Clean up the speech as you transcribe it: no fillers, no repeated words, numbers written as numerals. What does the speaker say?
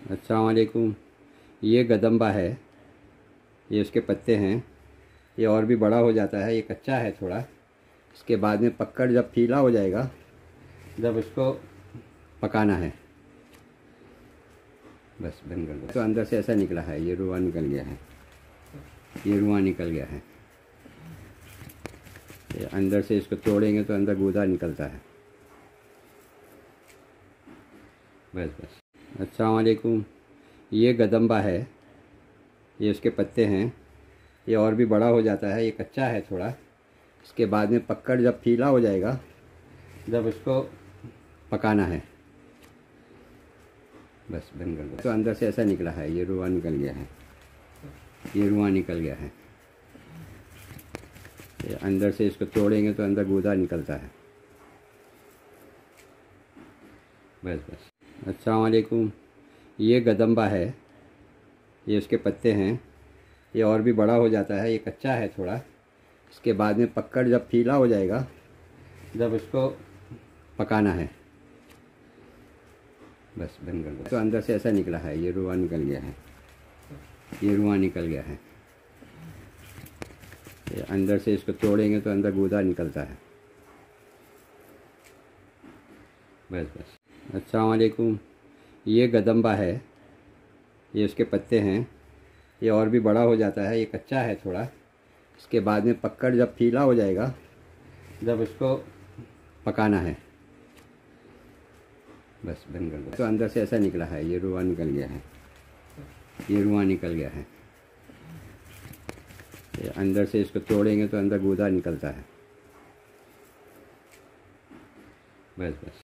अस्सलाम वालेकुम। ये गदम्बा है, ये उसके पत्ते हैं। ये और भी बड़ा हो जाता है, ये कच्चा है थोड़ा। इसके बाद में पककर जब पीला हो जाएगा, जब उसको पकाना है, बस बंद कर दो। तो अंदर से ऐसा निकला है, ये रुआ निकल गया है, ये रुआ निकल गया है। ये अंदर से इसको तोड़ेंगे तो अंदर गूदा निकलता है। बस बस। अस्सलाम वालेकुम। ये गदम्बा है, ये उसके पत्ते हैं। ये और भी बड़ा हो जाता है, ये कच्चा है थोड़ा। इसके बाद में पककर जब पीला हो जाएगा, जब उसको पकाना है, बस बंद कर दो। तो अंदर से ऐसा निकला है, ये रुआ निकल गया है, ये रुआ निकल गया है। ये अंदर से इसको तोड़ेंगे तो अंदर गूदा निकलता है। बस बस। अस्सलाम वालेकुम। ये गदम्बा है, ये उसके पत्ते हैं। ये और भी बड़ा हो जाता है, ये कच्चा है थोड़ा। इसके बाद में पककर जब पीला हो जाएगा, जब उसको पकाना है, बस बंद कर दो। तो अंदर से ऐसा निकला है, ये रुआ निकल गया है, ये रुआ निकल गया है। ये अंदर से इसको तोड़ेंगे तो अंदर गूदा निकलता है। बस बस। अस्सलाम वालेकुम। ये गदम्बा है, ये उसके पत्ते हैं। ये और भी बड़ा हो जाता है, ये कच्चा है थोड़ा। इसके बाद में पककर जब पीला हो जाएगा, जब उसको पकाना है, बस बंद कर दो। तो अंदर से ऐसा निकला है, ये रुआ निकल गया है, ये रुआ निकल गया है। ये अंदर से इसको तोड़ेंगे तो अंदर गूदा निकलता है। बस बस।